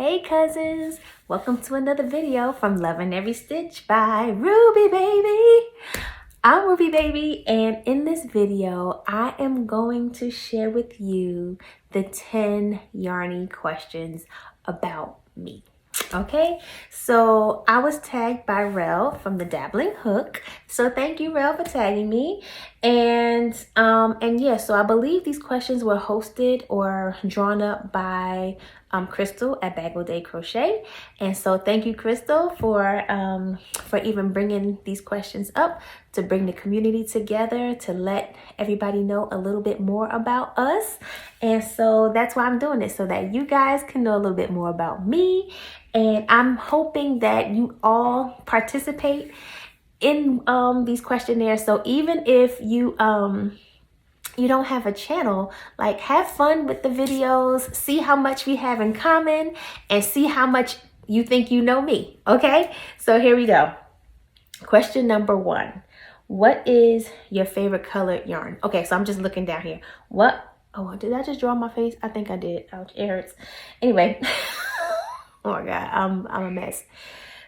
Hey cousins, welcome to another video from Loving Every Stitch by Ruby Baby. I'm Ruby Baby, and in this video I am going to share with you the 10 yarny questions about me. Okay, so I was tagged by Rell from the DabblingHook. So thank you, Rell, for tagging me. And yeah, so I believe these questions were hosted or drawn up by Crystal at Bagel Day Crochet. And so thank you, Crystal, for even bringing these questions up to bring the community together, to let everybody know a little bit more about us. And so that's why I'm doing it, so that you guys can know a little bit more about me. And I'm hoping that you all participate in these questionnaires. So even if you you don't have a channel, like, have fun with the videos, see how much we have in common, and see how much you think you know me. Okay, so here we go. Question number 1. What is your favorite colored yarn? Okay, so I'm just looking down here. Oh, did I just draw my face? I think I did. Ouch, it hurts. Anyway. Oh my God, I'm a mess.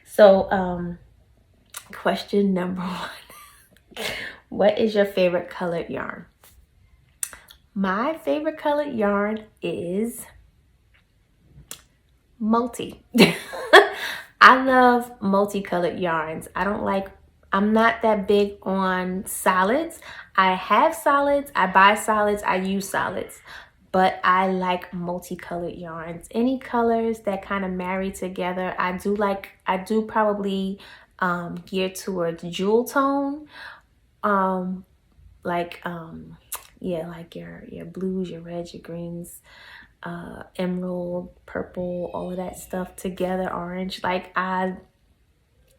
So question number 1. What is your favorite colored yarn? My favorite colored yarn is multi. I love multicolored yarns. I'm not that big on solids. I have solids, I buy solids, I use solids, but I like multicolored yarns. Any colors that kind of marry together. I do probably gear towards jewel tone. Yeah, like your blues, your reds, your greens, emerald, purple, all of that stuff together, orange. Like, I'm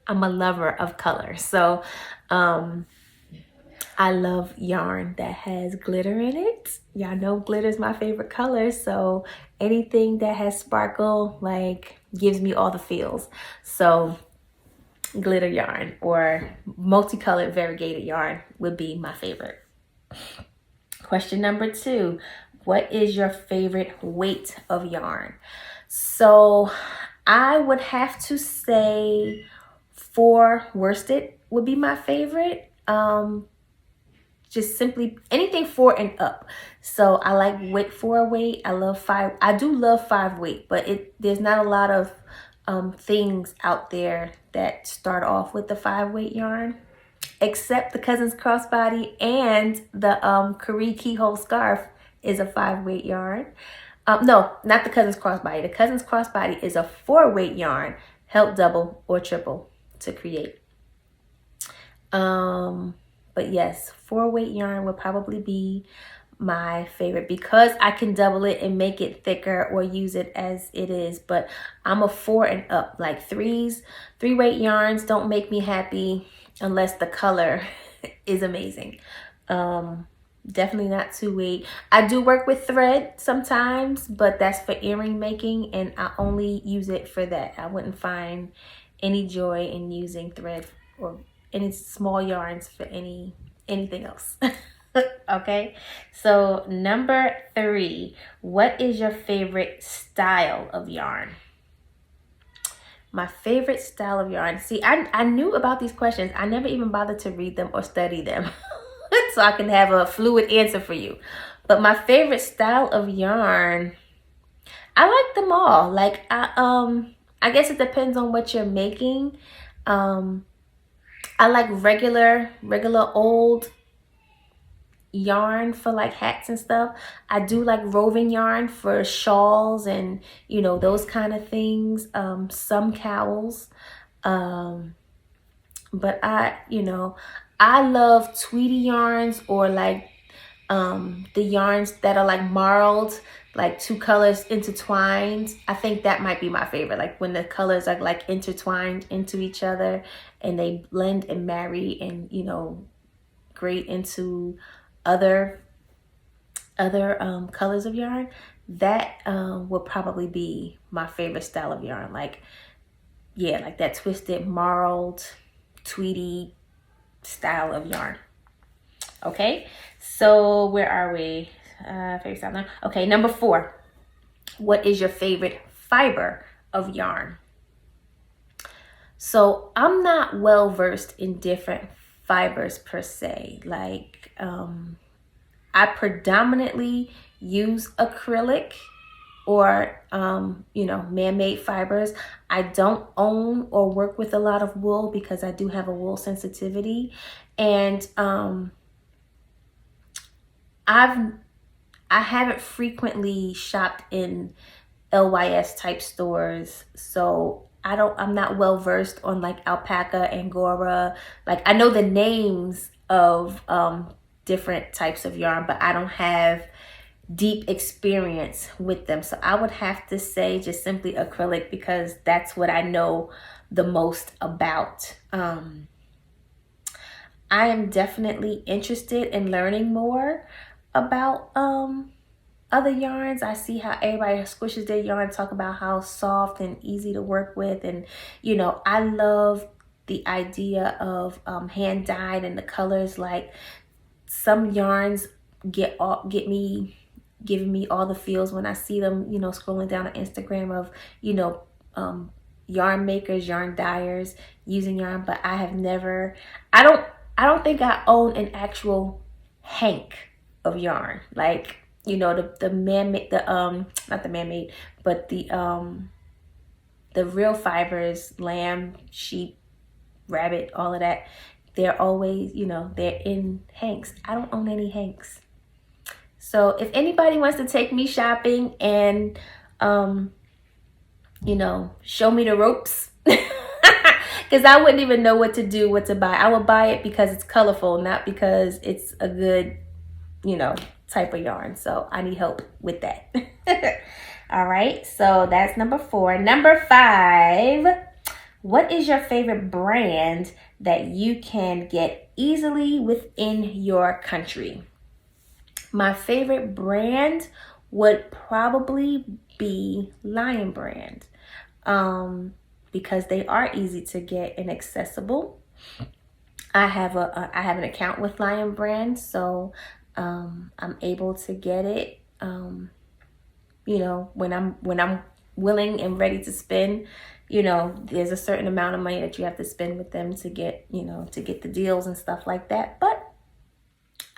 a lover of color. So I love yarn that has glitter in it. Y'all know glitter is my favorite color, so anything that has sparkle, like, gives me all the feels. So glitter yarn or multicolored variegated yarn would be my favorite. Question number 2, what is your favorite weight of yarn? So I would have to say 4 worsted would be my favorite. Just simply anything 4 and up. So I like 4 weight. I love 5. I do love 5 weight, but there's not a lot of things out there that start off with the 5 weight yarn, except the Cousin's Crossbody, and the Carie Keyhole Scarf is a 5 weight yarn. No, not the Cousin's Crossbody. The Cousin's Crossbody is a 4 weight yarn, help double or triple to create. But yes, 4 weight yarn would probably be my favorite, because I can double it and make it thicker or use it as it is. But I'm a 4 and up. Like 3 weight yarns don't make me happy unless the color is amazing. Definitely not 2 weight. I do work with thread sometimes, but that's for earring making, and I only use it for that. I wouldn't find any joy in using thread or any small yarns for anything else. Okay, so number 3, what is your favorite style of yarn? My favorite style of yarn. See, I knew about these questions. I never even bothered to read them or study them so I can have a fluid answer for you. But my favorite style of yarn, I like them all. Like, I guess it depends on what you're making. I like regular old yarn for like hats and stuff. I do like roving yarn for shawls and, you know, those kind of things. Some cowls. But I love Tweety yarns, or like the yarns that are like marled, like 2 colors intertwined. I think that might be my favorite, like when the colors are like intertwined into each other and they blend and marry and, you know, grate into other colors of yarn. That would probably be my favorite style of yarn. Like, yeah, like that twisted marled Tweety style of yarn. Okay, so where are we? Favorite style now. Okay, number 4, what is your favorite fiber of yarn. So I'm not well versed in different fibers per se. Like I predominantly use acrylic or man-made fibers. I don't own or work with a lot of wool because I do have a wool sensitivity, and I haven't frequently shopped in LYS type stores, so I'm not well versed on like alpaca, angora. Like I know the names of different types of yarn, but I don't have deep experience with them. So I would have to say just simply acrylic because that's what I know the most about. I am definitely interested in learning more about other yarns. I see how everybody squishes their yarn, talk about how soft and easy to work with, and I love the idea of hand dyed and the colors. Like some yarns giving me all the feels when I see them, scrolling down on Instagram of yarn makers, yarn dyers using yarn. But I have never, I don't think I own an actual hank of yarn, like the man-made, not the man-made, but the real fibers, lamb, sheep, rabbit, all of that. They're always, they're in hanks. I don't own any hanks. So if anybody wants to take me shopping and show me the ropes, because I wouldn't even know what to do, what to buy. I would buy it because it's colorful, not because it's a good type of yarn. So I need help with that. All right, so that's number 4. Number 5, what is your favorite brand that you can get easily within your country? My favorite brand would probably be Lion Brand, because they are easy to get and accessible. I have an account with Lion Brand, so I'm able to get it when I'm willing and ready to spend. There's a certain amount of money that you have to spend with them to get the deals and stuff like that. But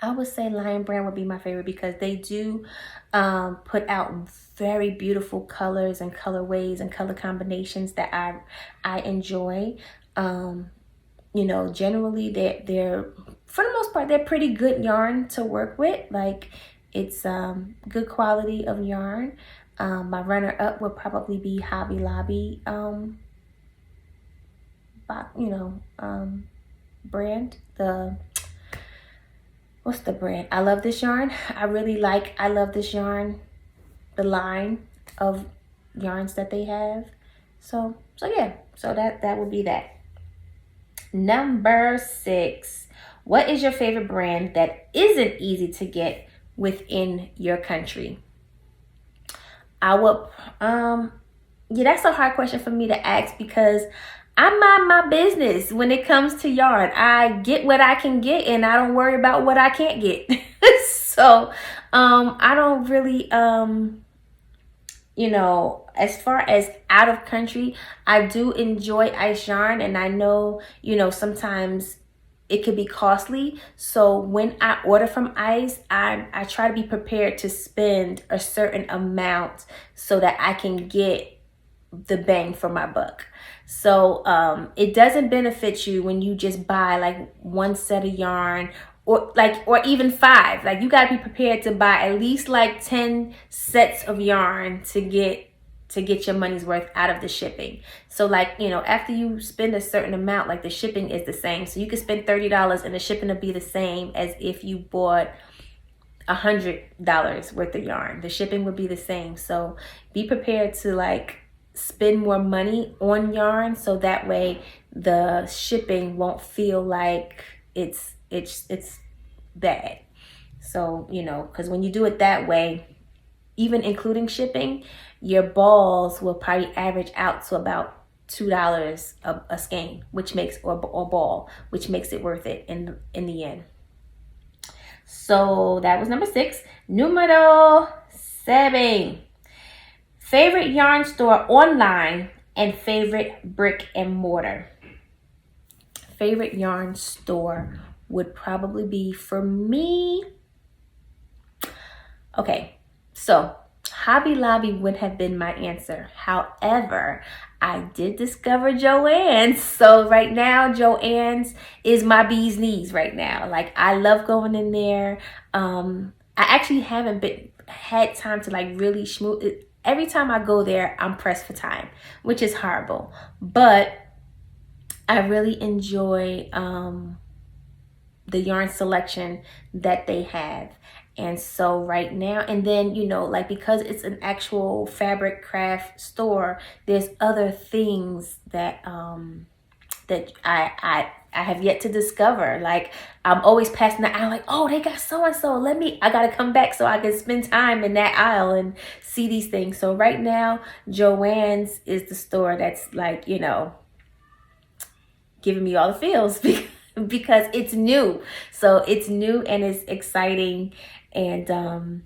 I would say Lion Brand would be my favorite because they do put out very beautiful colors and colorways and color combinations that I enjoy. Generally they're for the most part, they're pretty good yarn to work with. Like it's good quality of yarn. My runner up would probably be Hobby Lobby brand. What's the brand? I love this yarn. I love this yarn, the line of yarns that they have. So yeah, so that would be that. Number 6, what is your favorite brand that isn't easy to get within your country? I would, that's a hard question for me to ask because I mind my business when it comes to yarn. I get what I can get and I don't worry about what I can't get. So, I don't really, as far as out of country, I do enjoy ice yarn, and I know, sometimes it could be costly. So when I order from ice, I try to be prepared to spend a certain amount so that I can get the bang for my buck. So it doesn't benefit you when you just buy like one set of yarn or even 5. Like you got to be prepared to buy at least like 10 sets of yarn to get your money's worth out of the shipping. So like, after you spend a certain amount, like the shipping is the same. So you could spend $30 and the shipping will be the same as if you bought $100 worth of yarn. The shipping would be the same. So be prepared to like spend more money on yarn so that way the shipping won't feel like it's bad. So, because when you do it that way, even including shipping, your balls will probably average out to about $2 a skein, which makes or ball, which makes it worth it in the end. So that was number 6. Numero 7. Favorite yarn store online and favorite brick and mortar. Favorite yarn store would probably be, for me, okay, so Hobby Lobby would have been my answer. However, I did discover Joann's. So right now, Joann's is my bee's knees right now. Like, I love going in there. I actually haven't had time to like really schmooze it. Every time I go there, I'm pressed for time, which is horrible. But I really enjoy the yarn selection that they have. And so right now, and then, you know, like, because it's an actual fabric craft store, there's other things that that I have yet to discover. Like, I'm always passing the aisle like, oh, they got so and so, I gotta come back so I can spend time in that aisle and see these things. So right now, Joann's is the store that's like, you know, giving me all the feels because it's new. So it's new and it's exciting. And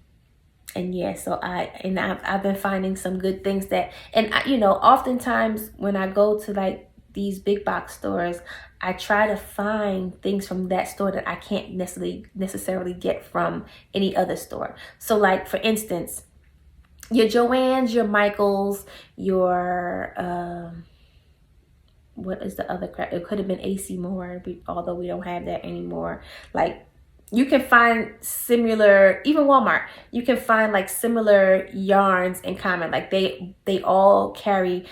yeah, so I've been finding some good things that, and you know, oftentimes when I go to like these big box stores, I try to find things from that store that I can't necessarily get from any other store. So like, for instance, your Joann's, your Michael's, your what is the other crap? It could have been AC Moore, although we don't have that anymore. Like, you can find similar, even Walmart, you can find like similar yarns in common. Like they all carry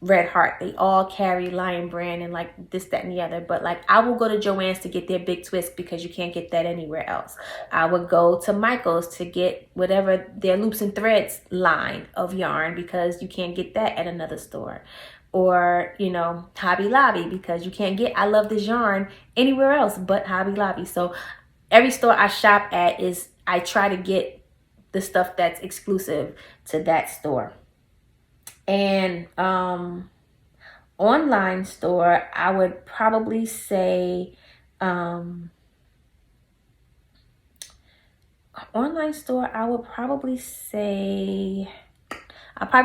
Red Heart, they all carry Lion Brand and like this, that, and the other. But like, I will go to Joann's to get their big twist because you can't get that anywhere else. I would go to Michael's to get whatever their loops and threads line of yarn because you can't get that at another store. Or, you know, Hobby Lobby, because you can't get I Love This Yarn anywhere else but Hobby Lobby. So every store I shop at, I try to get the stuff that's exclusive to that store. And online store, I would probably say I'll probably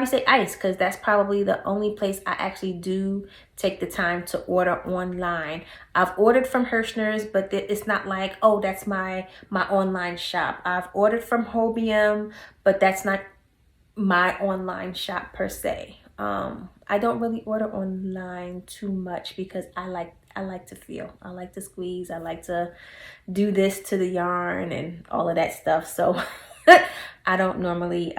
say Ice, because that's probably the only place I actually do take the time to order online. I've ordered from Hirschner's, but it's not like, oh, that's my online shop. I've ordered from Hobium, but that's not my online shop per se. I don't really order online too much because I like to feel. I like to squeeze. I like to do this to the yarn and all of that stuff. So I don't normally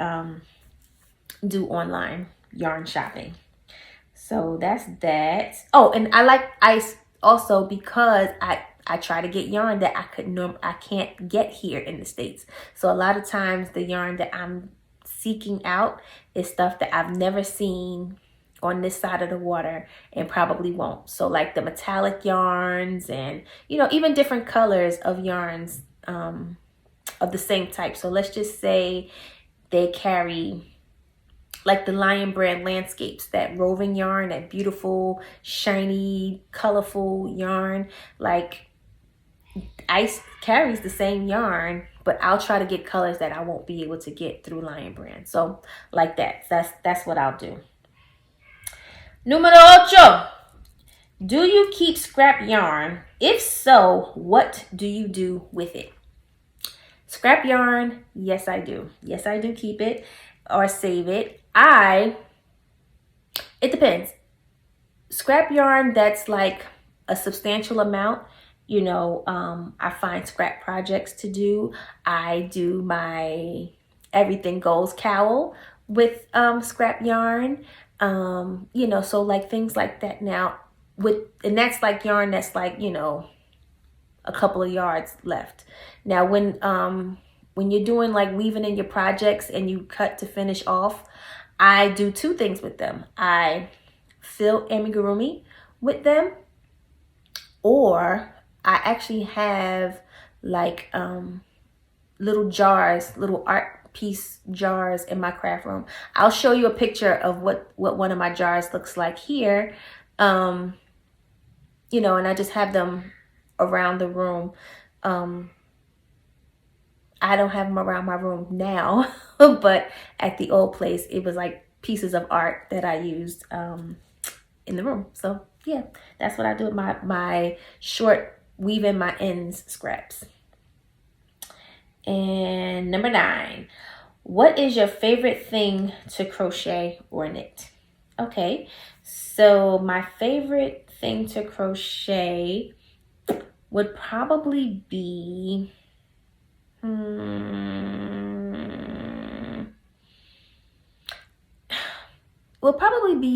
do online yarn shopping. So that's that. Oh, and I like Ice also because I try to get yarn that I can't get here in the States. So a lot of times the yarn that I'm seeking out is stuff that I've never seen on this side of the water and probably won't. So like the metallic yarns and, you know, even different colors of yarns of the same type. So let's just say they carry like the Lion Brand Landscapes, that roving yarn, that beautiful, shiny, colorful yarn. Like, Ice carries the same yarn, but I'll try to get colors that I won't be able to get through Lion Brand. So like that, that's what I'll do. Numero ocho. Do you keep scrap yarn? If so, what do you do with it? Scrap yarn, yes I do. Yes, I do keep it or save it. It depends. Scrap yarn that's like a substantial amount, you know, I find scrap projects to do. I do my Everything Goes cowl with scrap yarn, you know, so like things like that. Now and that's like yarn that's like, you know, a couple of yards left. Now when you're doing like weaving in your projects and you cut to finish off, I do two things with them. I fill amigurumi with them, or I actually have like little jars, little art piece jars in my craft room. I'll show you a picture of what one of my jars looks like here. You know, and I just have them around the room. I don't have them around my room now, but at the old place, it was like pieces of art that I used in the room. So yeah, that's what I do with my short weaving my ends scraps. And number 9, what is your favorite thing to crochet or knit? Okay, so my favorite thing to crochet would probably be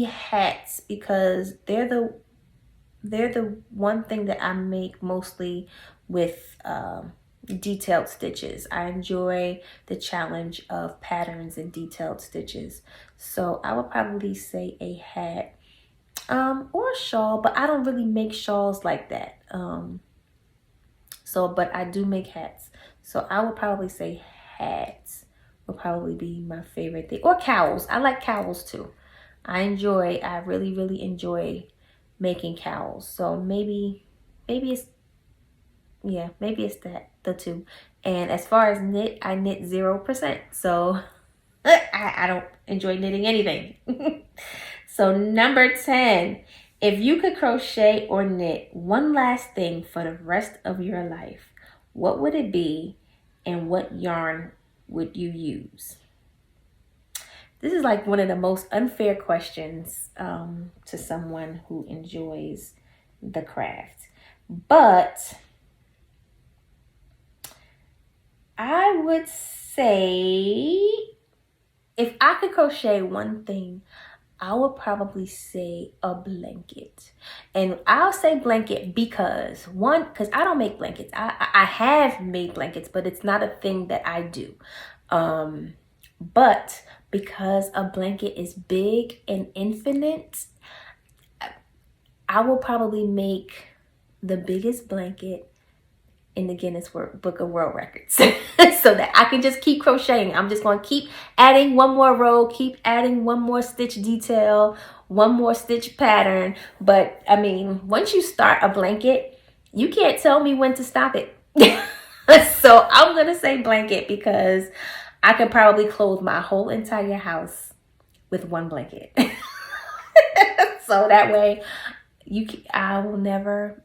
hats, because they're the one thing that I make mostly with detailed stitches. I enjoy the challenge of patterns and detailed stitches. So I would probably say a hat or a shawl, but I don't really make shawls like that. But I do make hats. So I would probably say hats would probably be my favorite thing. Or cowls. I like cowls too. I really, really enjoy making cowls. So maybe it's the two. And as far as knit, I knit 0%. So I don't enjoy knitting anything. So number 10, if you could crochet or knit one last thing for the rest of your life, what would it be and what yarn would you use? This is like one of the most unfair questions to someone who enjoys the craft. But I would say if I could crochet one thing, I would probably say a blanket. And I'll say blanket because I don't make blankets. I have made blankets, but it's not a thing that I do. But because a blanket is big and infinite, I will probably make the biggest blanket in the Guinness Book of World Records so that I can just keep crocheting. I'm just going to keep adding one more row, keep adding one more stitch detail, one more stitch pattern. But I mean, once you start a blanket, you can't tell me when to stop it. So I'm going to say blanket because I could probably clothe my whole entire house with one blanket. So that way I will never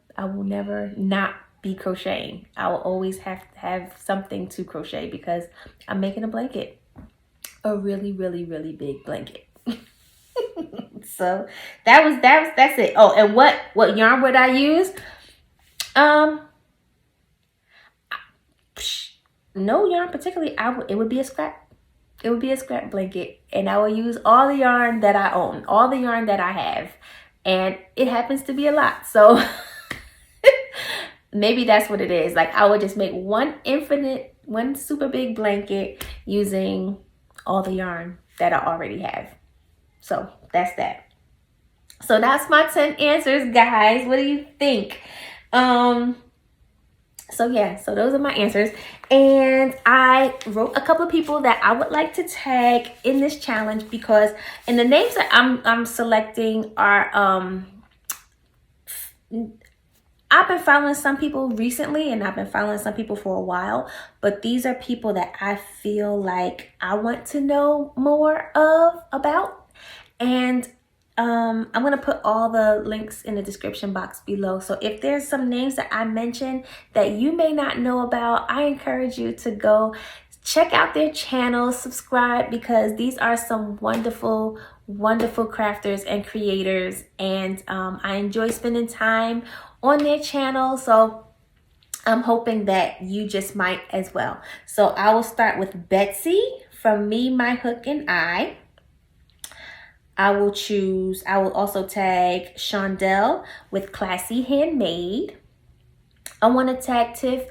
not be crocheting. I will always have to have something to crochet because I'm making a blanket, a really, really, really big blanket. So that's it. Oh, and what yarn would I use? No yarn particularly. It would be a scrap. It would be a scrap blanket, and I will use all the yarn that I own, all the yarn that I have, and it happens to be a lot. So maybe that's what it is. Like I would just make one super big blanket using all the yarn that I already have. So that's that. So that's my 10 answers, guys. What do you think? So yeah, so those are my answers. And I wrote a couple of people that I would like to tag in this challenge because, and the names that I'm selecting are, I've been following some people recently and I've been following some people for a while, but these are people that I feel like I want to know more about. And I'm going to put all the links in the description box below. So if there's some names that I mentioned that you may not know about, I encourage you to go check out their channels, subscribe, because these are some wonderful, wonderful crafters and creators. And I enjoy spending time on their channel. So I'm hoping that you just might as well. So I will start with Betsy from Me, My Hook, and I will also tag Shondell with Classy Handmade. I want to tag Tiff,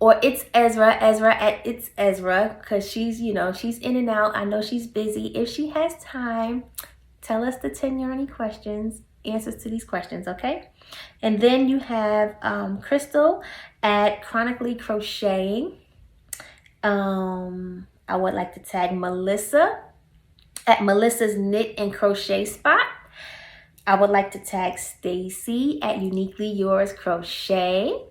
or It's Ezra at It's Ezra, because she's in and out. I know she's busy. If she has time, tell us the 10 yarny answers to these questions, okay? And then you have Crystal at Chronically Crocheting. I would like to tag Melissa at Melissa's Knit and Crochet Spot. I would like to tag Stacy at Uniquely Yours Crochet.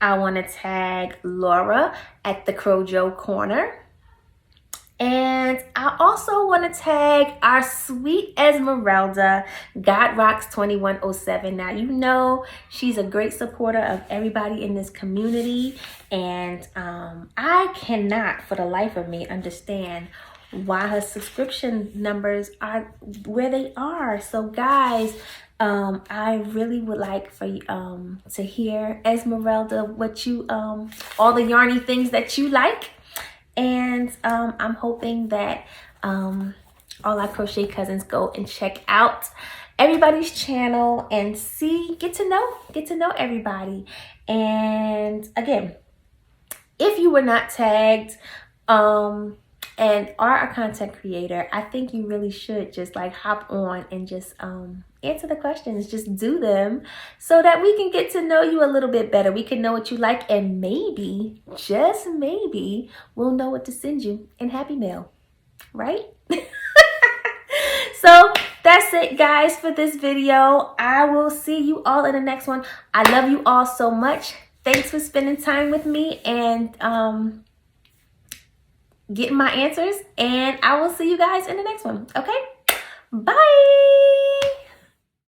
I want to tag Laura at the Crojo Corner. And I also want to tag our sweet Esmeralda, God Rocks 2107. Now, you know she's a great supporter of everybody in this community. And I cannot, for the life of me, understand why her subscription numbers are where they are. So, guys, I really would like for you to hear, Esmeralda, what you, all the yarny things that you like. And I'm hoping that all our crochet cousins go and check out everybody's channel and get to know everybody. And again, if you were not tagged and are a content creator, I think you really should just like hop on and just answer the questions. Just do them so that we can get to know you a little bit better. We can know what you like, and maybe, just maybe, we'll know what to send you in HappyMail, right? So that's it, guys, for this video. I will see you all in the next one. I love you all so much. Thanks for spending time with me and getting my answers. And I will see you guys in the next one. Okay? Bye.